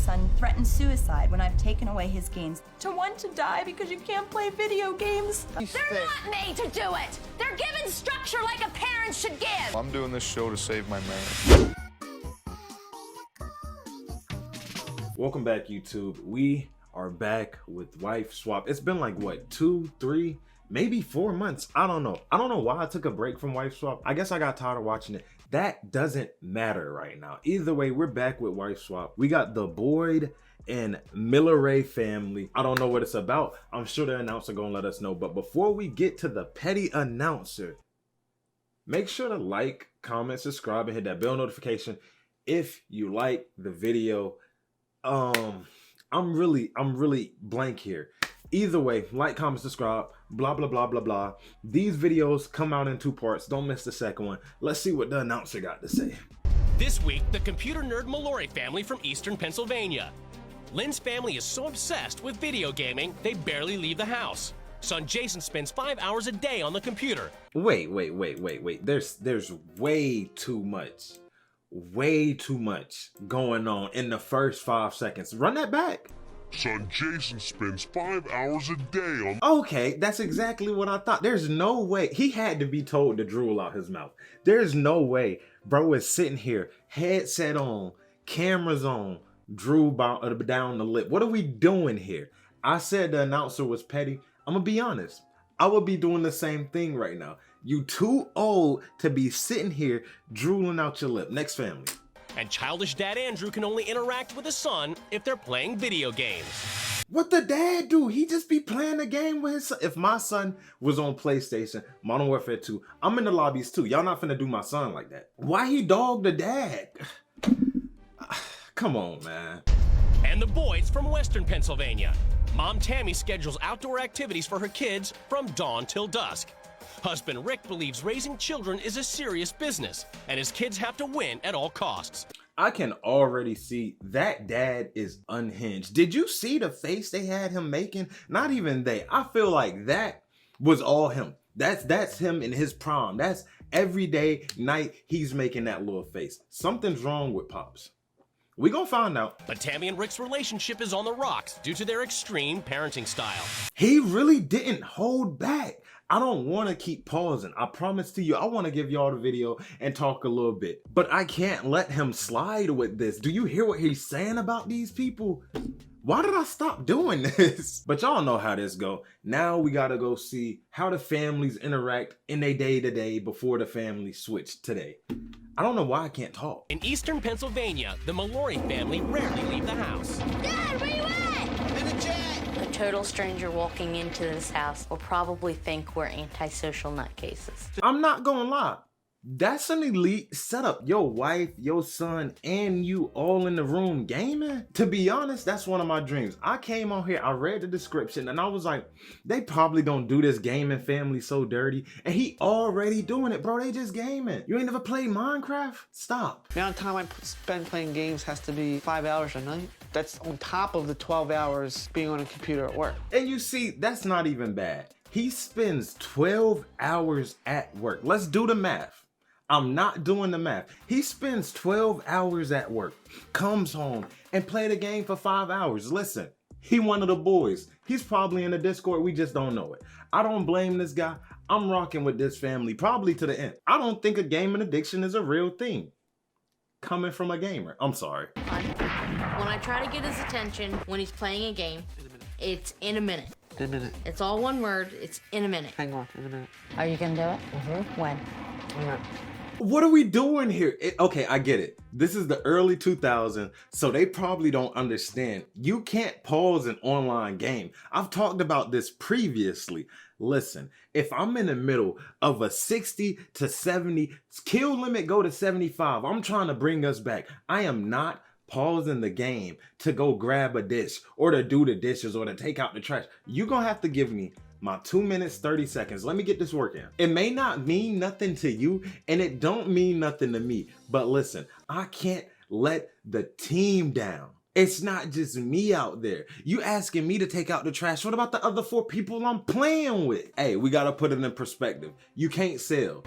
son threaten suicide when I've taken away his gains, to want to die because you can't play video games. They're not made to do it. They're given structure like a parent should give. I'm doing this show to save my marriage. Welcome back, YouTube. We are back with Wife Swap. It's been like, what, 2, 3, maybe 4 months? I don't know. I don't know why I took a break from Wife Swap. I guess I got tired of watching it. That doesn't matter right now. Either way, we're back with Wife Swap. We got the Boyd and Milleray family. I don't know what it's about. I'm sure the announcer gonna let us know. But before we get to the petty announcer, make sure to like, comment, subscribe, and hit that bell notification if you like the video. I'm really blank here. Either way, like, comment, subscribe, blah, blah, blah, blah, blah. These videos come out in 2 parts. Don't miss the second one. Let's see what the announcer got to say. This week, the computer nerd Mallory family from Eastern Pennsylvania. Lynn's family is so obsessed with video gaming, they barely leave the house. Son Jason spends 5 hours a day on the computer. Wait. There's way too much going on in the first 5 seconds. Run that back. Son Jason spends 5 hours a day on... Okay, that's exactly what I thought. There's no way. He had to be told to drool out his mouth. There's no way bro is sitting here, headset on, cameras on, drool down the lip. What are we doing here? I said the announcer was petty. I'm gonna be honest. I would be doing the same thing right now. You too old to be sitting here drooling out your lip. Next family. And childish dad Andrew can only interact with his son if they're playing video games. What the dad do? He just be playing the game with his son. If my son was on PlayStation, Modern Warfare 2, I'm in the lobbies too. Y'all not finna do my son like that. Why he dog the dad? Come on, man. And the boys from Western Pennsylvania. Mom Tammy schedules outdoor activities for her kids from dawn till dusk. Husband Rick believes raising children is a serious business, and his kids have to win at all costs. I can already see that dad is unhinged. Did you see the face they had him making? Not even they. I feel like that was all him. That's him in his prime. That's every day, night, he's making that little face. Something's wrong with Pops. We gonna find out. But Tammy and Rick's relationship is on the rocks due to their extreme parenting style. He really didn't hold back. I don't want to keep pausing. I promise to you, I want to give y'all the video and talk a little bit. But I can't let him slide with this. Do you hear what he's saying about these people? Why did I stop doing this? But y'all know how this go. Now we gotta go see how the families interact in their day-to-day before the family switch today. I don't know why I can't talk. In Eastern Pennsylvania, the Mallory family rarely leave the house. Dad, where you at? In the jet. A total stranger walking into this house will probably think we're antisocial nutcases. I'm not gonna lie. That's an elite setup. Your wife, your son, and you all in the room gaming. To be honest, that's one of my dreams. I came on here, I read the description, and I was like, they probably don't do this gaming family so dirty. And he already doing it, bro. They just gaming. You ain't never played Minecraft? Stop. The amount of time I spend playing games has to be 5 hours a night. That's on top of the 12 hours being on a computer at work. And you see, that's not even bad. He spends 12 hours at work. Let's do the math. I'm not doing the math. He spends 12 hours at work, comes home, and play the game for 5 hours. Listen, he one of the boys. He's probably in the Discord. We just don't know it. I don't blame this guy. I'm rocking with this family, probably to the end. I don't think a gaming addiction is a real thing. Coming from a gamer. I'm sorry. When I try to get his attention when he's playing a game, it's in a minute. In a minute. It's all one word. It's in a minute. Hang on, in a minute. Are you gonna do it? Mm-hmm. When? Hang on. What are we doing here? Okay, I get it. This is the early 2000s, so they probably don't understand. You can't pause an online game. I've talked about this previously. Listen, if I'm in the middle of a 60 to 70, kill limit go to 75. I'm trying to bring us back. I am not pausing the game to go grab a dish or to do the dishes or to take out the trash. You're gonna have to give me my 2 minutes, 30 seconds. Let me get this working. It may not mean nothing to you and it don't mean nothing to me, but listen, I can't let the team down. It's not just me out there. You asking me to take out the trash. What about the other 4 people I'm playing with? Hey, we gotta put it in perspective. You can't sell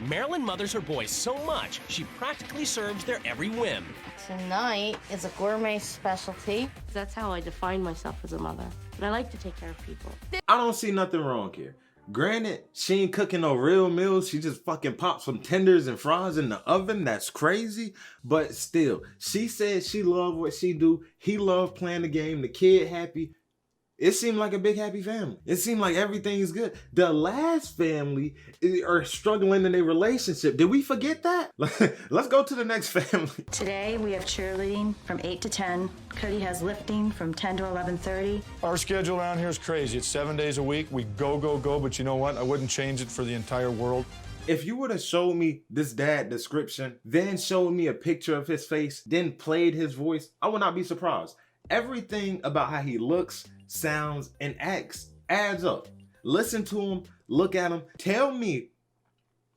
Marilyn mothers her boys so much, she practically serves their every whim. Tonight is a gourmet specialty. That's how I define myself as a mother. But I like to take care of people. I don't see nothing wrong here. Granted, she ain't cooking no real meals. She just fucking pops some tenders and fries in the oven. That's crazy. But still, she said she loved what she do. He loved playing the game. The kid happy. It seemed like a big happy family. It seemed like everything's good. The last family are struggling in their relationship. Did we forget that? Let's go to the next family. Today we have cheerleading from 8 to 10. Cody has lifting from 10 to 11:30. Our schedule around here is crazy. It's 7 days a week. We go, but you know what? I wouldn't change it for the entire world. If you would have showed me this dad description, then showed me a picture of his face, then played his voice, I would not be surprised. Everything about how he looks, sounds, and acts adds up. Listen to him, look at him, tell me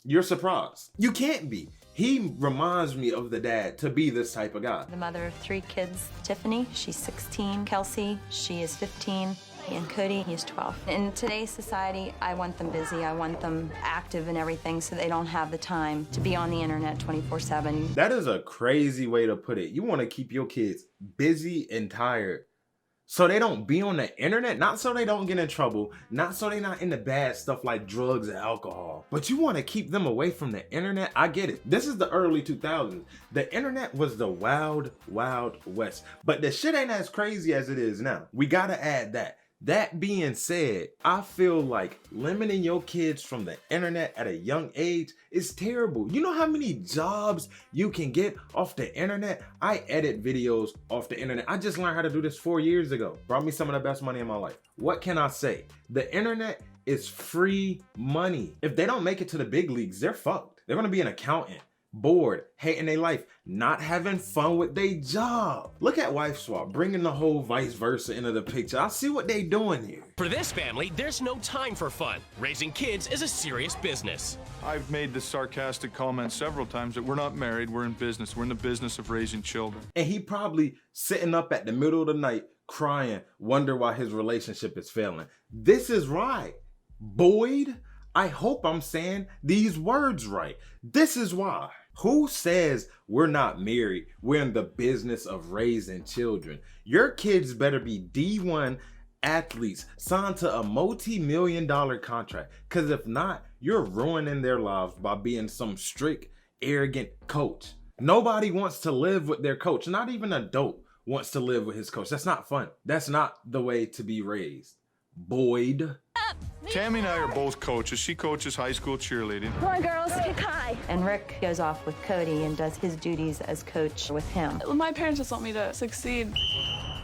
you're surprised. You can't be. He reminds me of the dad to be this type of guy. The mother of 3 kids, Tiffany, she's 16. Kelsey, she is 15. And Cody, he's 12. In today's society, I want them busy. I want them active and everything so they don't have the time to be on the internet 24/7. That is a crazy way to put it. You want to keep your kids busy and tired so they don't be on the internet, not so they don't get in trouble, not so they're not into bad stuff like drugs and alcohol, but you want to keep them away from the internet. I get it. This is the early 2000s. The internet was the wild, wild west, but the shit ain't as crazy as it is now. We got to add that. That being said, I feel like limiting your kids from the internet at a young age is terrible. You know how many jobs you can get off the internet? I edit videos off the internet. I just learned how to do this 4 years ago. Brought me some of the best money in my life. What can I say? The internet is free money. If they don't make it to the big leagues, they're fucked. They're gonna be an accountant, bored, hating their life, not having fun with their job. Look at Wife Swap, bringing the whole vice versa into the picture. I see what they doing here. For this family, there's no time for fun. Raising kids is a serious business. I've made the sarcastic comment several times that we're not married, we're in business. We're in the business of raising children. And he probably sitting up at the middle of the night crying, wonder why his relationship is failing. This is right. Boyd, I hope I'm saying these words right. This is why. Who says we're not married? We're in the business of raising children. Your kids better be D1 athletes signed to a multi-million-dollar contract. Because if not, you're ruining their lives by being some strict, arrogant coach. Nobody wants to live with their coach. Not even an adult wants to live with his coach. That's not fun. That's not the way to be raised. Boyd. Tammy and I are both coaches. She coaches high school cheerleading. Come on, girls, kick high. And Rick goes off with Cody and does his duties as coach with him. My parents just want me to succeed,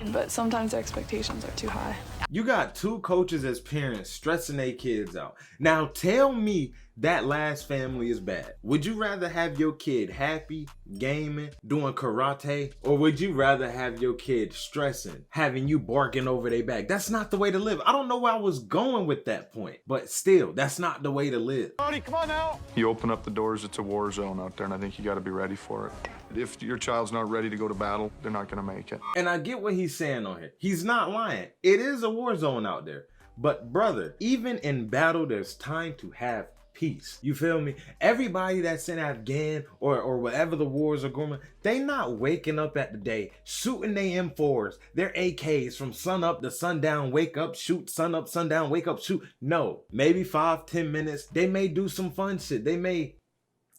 but sometimes their expectations are too high. You got 2 coaches as parents stressing their kids out. Now tell me that last family is bad. Would you rather have your kid happy, gaming, doing karate, or would you rather have your kid stressing, having you barking over their back? That's not the way to live. I don't know where I was going with that point, but still, that's not the way to live. Buddy, come on now. You open up the doors, it's a war zone out there, and I think you got to be ready for it. If your child's not ready to go to battle, they're not going to make it. And I get what he's saying on here. He's not lying. It is a war zone out there. But brother, even in battle, there's time to have peace. You feel me? Everybody that's in Afghan or whatever the wars are going, they not waking up at the day, shooting their M4s, their AKs from sun up to sundown, wake up, shoot, sun up, sundown, wake up, shoot. No, maybe 5-10 minutes. They may do some fun shit. They may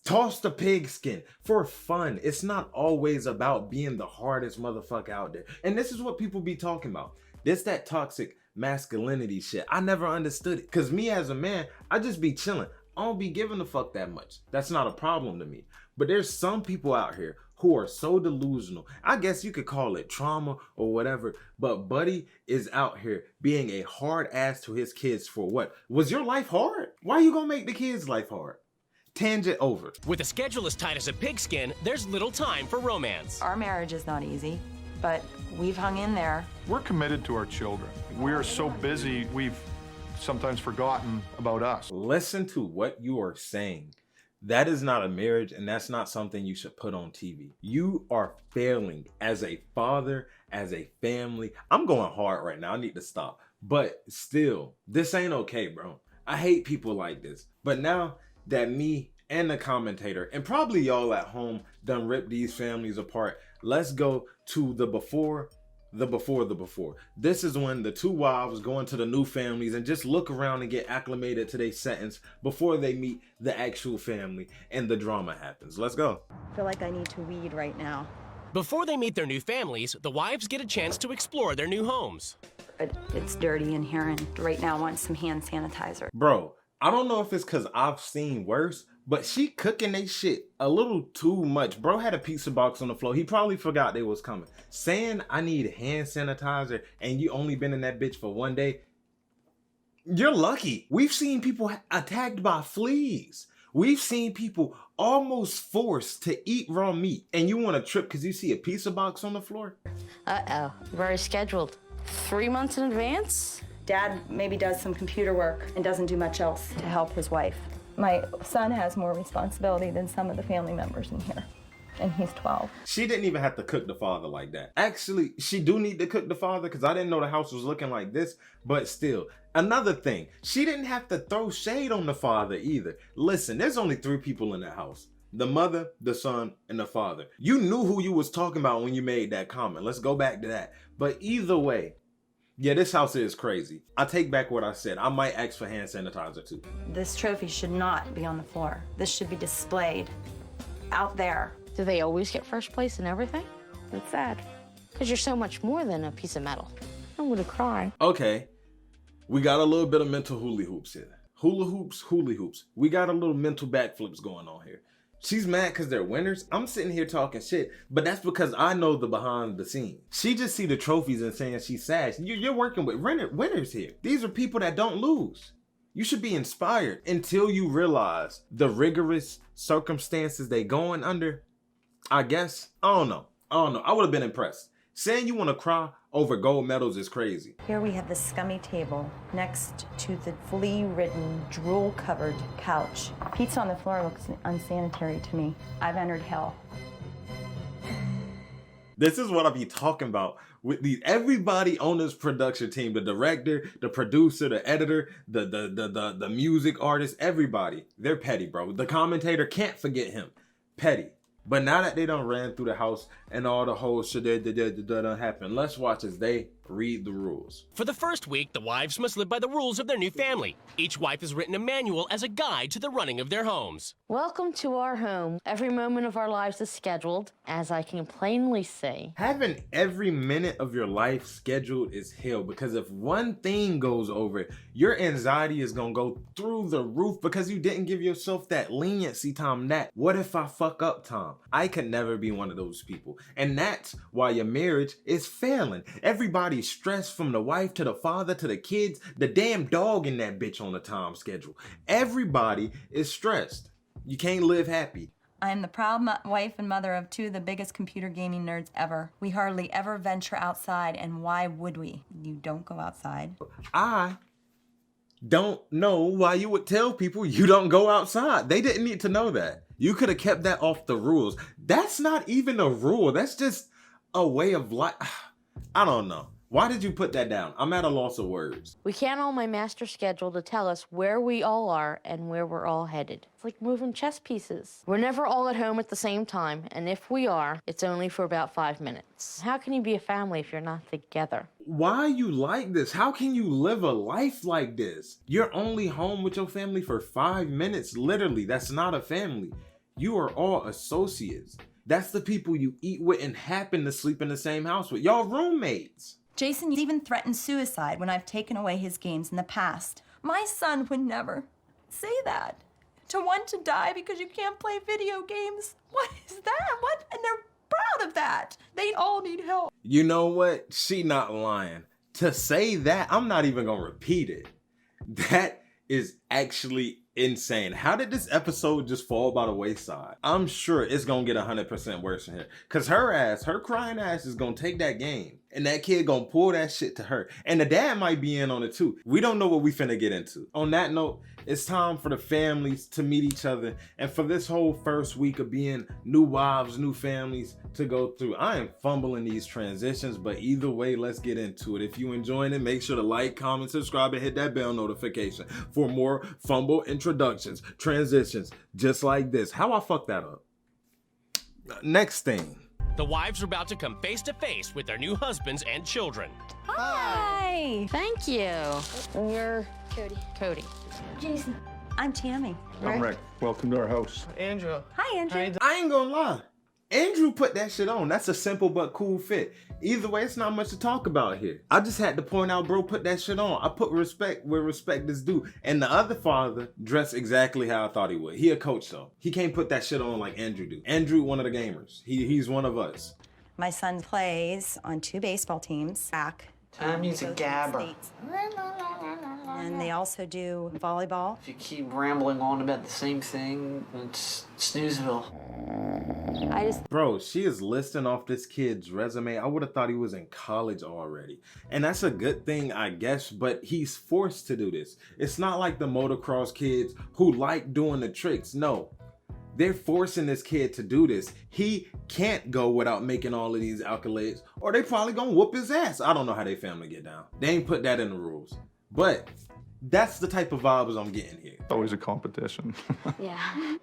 toss the pigskin for fun. It's not always about being the hardest motherfucker out there. And this is what people be talking about. This that toxic masculinity shit. I never understood it. Cause me as a man, I just be chilling. I don't be giving a fuck that much. That's not a problem to me. But there's some people out here who are so delusional. I guess you could call it trauma or whatever. But Buddy is out here being a hard ass to his kids for what? Was your life hard? Why you gonna make the kids' life hard? Tangent over. With a schedule as tight as a pigskin, there's little time for romance. Our marriage is not easy, but we've hung in there. We're committed to our children. We are so busy, we've sometimes forgotten about us. Listen to what you are saying. That is not a marriage, and that's not something you should put on TV. You are failing as a father, as a family. I'm going hard right now. I need to stop. But still, this ain't okay, bro. I hate people like this. But now that me and the commentator, and probably y'all at home done ripped these families apart. Let's go to the before. This is when the two wives go into the new families and just look around and get acclimated to their sentence before they meet the actual family and the drama happens. Let's go. I feel like I need to weed right now. Before they meet their new families, the wives get a chance to explore their new homes. It's dirty in here, and right now I want some hand sanitizer. Bro, I don't know if it's because I've seen worse, but she cooking they shit a little too much. Bro had a pizza box on the floor. He probably forgot they was coming. Saying I need hand sanitizer and you only been in that bitch for one day. You're lucky. We've seen people attacked by fleas. We've seen people almost forced to eat raw meat. And you want to trip because you see a pizza box on the floor? Uh-oh, very scheduled. 3 months in advance? Dad maybe does some computer work and doesn't do much else to help his wife. My son has more responsibility than some of the family members in here, and he's 12. She didn't even have to cook the father like that. Actually, she do need to cook the father because I didn't know the house was looking like this, but still. Another thing, she didn't have to throw shade on the father either. Listen, there's only 3 people in the house. The mother, the son, and the father. You knew who you was talking about when you made that comment. Let's go back to that. But either way, yeah, this house is crazy. I take back what I said. I might ask for hand sanitizer too. This trophy should not be on the floor. This should be displayed out there. Do they always get first place in everything? That's sad. Because you're so much more than a piece of metal. I'm gonna cry. Okay, we got a little bit of mental hula hoops here. Hula hoops. We got a little mental backflips going on here. She's mad because they're winners. I'm sitting here talking shit, but that's because I know the behind the scenes. She just see the trophies and saying she's sad. You're working with winners here. These are people that don't lose. You should be inspired until you realize the rigorous circumstances they going under. I guess. I don't know. I would have been impressed. Saying you want to cry over gold medals is crazy. Here we have the scummy table next to the flea-ridden, drool-covered couch. Pizza on the floor looks unsanitary to me. I've entered hell. This is what I be talking about with these everybody on this production team, the director, the producer, the editor, the music artist, everybody. They're petty, bro. The commentator, can't forget him. Petty. But now that they done ran through the house and all the whole shit that done happened, let's watch as they read the rules. For the first week, the wives must live by the rules of their new family. Each wife has written a manual as a guide to the running of their homes. Welcome to our home. Every moment of our lives is scheduled, as I can plainly see. Having every minute of your life scheduled is hell, because if one thing goes over, your anxiety is gonna go through the roof because you didn't give yourself that leniency time. That what if I fuck up time? I could never be one of those people. And that's why your marriage is failing. Everybody's stressed, from the wife to the father to the kids, the damn dog in that bitch on the time schedule. Everybody is stressed. You can't live happy. I am the proud wife and mother of 2 of the biggest computer gaming nerds ever. We hardly ever venture outside, and why would we? You don't go outside. I don't know why you would tell people you don't go outside. They didn't need to know that. You could have kept that off the rules. That's not even a rule. That's just a way of life. I don't know. Why did you put that down? I'm at a loss of words. We count on my master schedule to tell us where we all are and where we're all headed. It's like moving chess pieces. We're never all at home at the same time, and if we are, it's only for about 5 minutes. How can you be a family if you're not together? Why are you like this? How can you live a life like this? You're only home with your family for 5 minutes. Literally, that's not a family. You are all associates. That's the people you eat with and happen to sleep in the same house with. Y'all roommates. Jason even threatened suicide when I've taken away his games in the past. My son would never say that. To want to die because you can't play video games. What is that? What? And they're proud of that. They all need help. You know what? She not lying. To say that, I'm not even gonna repeat it. That is actually insane. How did this episode just fall by the wayside? I'm sure it's gonna get 100% worse in here. Cause her crying ass is gonna take that game and that kid gonna pull that shit to her. And the dad might be in on it too. We don't know what we finna get into. On that note, it's time for the families to meet each other, and for this whole first week of being new wives, new families to go through. I am fumbling these transitions, but either way, let's get into it. If you enjoying it, make sure to like, comment, subscribe, and hit that bell notification for more fumble introductions, transitions, just like this. How I fucked that up? Next thing. The wives are about to come face to face with their new husbands and children. Hi. Thank you. And you're Cody. Jason. I'm Tammy. I'm Rick. Welcome to our house. Andrew. Hi, Andrew. I ain't gonna lie. Andrew put that shit on. That's a simple but cool fit. Either way, it's not much to talk about here. I just had to point out, bro, put that shit on. I put respect where respect is due. And the other father dressed exactly how I thought he would. He a coach, though. He can't put that shit on like Andrew do. Andrew, one of the gamers. He's one of us. My son plays on 2 baseball teams. Back. Tammy's a gabber. And they also do volleyball. If you keep rambling on about the same thing, it's snoozeville. Bro, she is listing off this kid's resume. I would have thought he was in college already. And that's a good thing, I guess, but he's forced to do this. It's not like the motocross kids who like doing the tricks. No. They're forcing this kid to do this. He can't go without making all of these accolades, or they probably gonna whoop his ass. I don't know how they family get down. They ain't put that in the rules. But that's the type of vibes I'm getting here. It's always a competition. Yeah.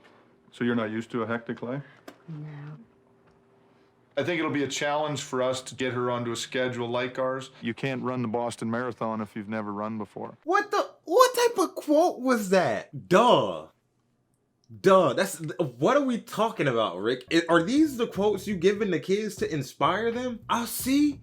So you're not used to a hectic life? No. I think it'll be a challenge for us to get her onto a schedule like ours. You can't run the Boston Marathon if you've never run before. What type of quote was that? Duh. What are we talking about, Rick? Are these the quotes you giving the kids to inspire them? I'll see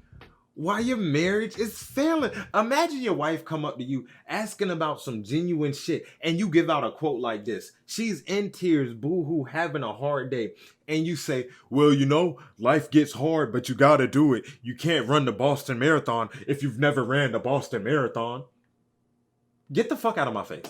why your marriage is failing. Imagine your wife come up to you asking about some genuine shit and you give out a quote like this. She's in tears, boo-hoo, having a hard day. And you say, well, you know, life gets hard, but you gotta do it. You can't run the Boston Marathon if you've never ran the Boston Marathon. Get the fuck out of my face.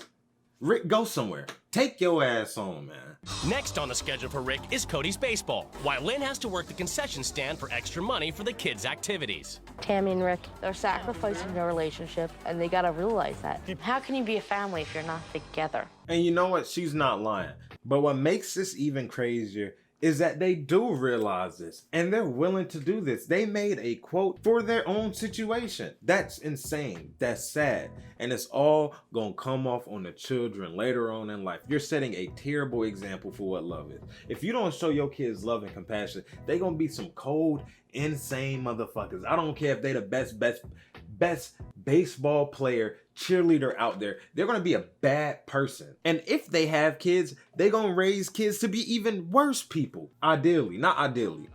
Rick, go somewhere. Take your ass home, man. Next on the schedule for Rick is Cody's baseball, while Lynn has to work the concession stand for extra money for the kids' activities. Tammy and Rick, they're sacrificing their relationship, and they gotta realize that. How can you be a family if you're not together? And you know what? She's not lying. But what makes this even crazier is that they do realize this and they're willing to do this. They made a quote for their own situation. That's insane. That's sad. And it's all gonna come off on the children later on in life. You're setting a terrible example for what love is. If you don't show your kids love and compassion, they're gonna be some cold, insane motherfuckers. I don't care if they the best baseball player, cheerleader out there. They're gonna be a bad person. And if they have kids, they're gonna raise kids to be even worse people. Not ideally.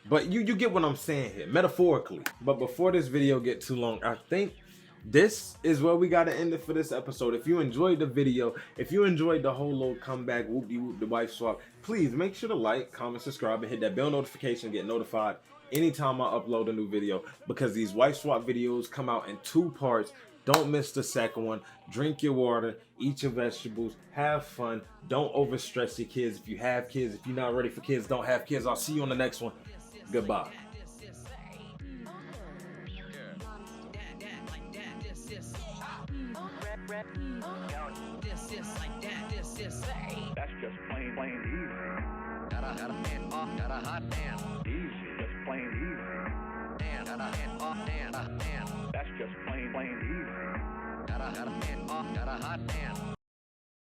But you get what I'm saying here, metaphorically. But before this video get too long, I think this is where we gotta end it for this episode. If you enjoyed the video, if you enjoyed the whole little comeback, whoop-de-whoop, the wife swap, please make sure to like, comment, subscribe, and hit that bell notification to get notified anytime I upload a new video, because these wife swap videos come out in 2 parts. Don't miss the second one. Drink your water, eat your vegetables, have fun. Don't overstress your kids. If you have kids, if you're not ready for kids, don't have kids. I'll see you on the next one. Goodbye. That's just plain easy. Got a hot man. Easy, just plain easy. Man, got a man. That's just plain easy. Got a hot man.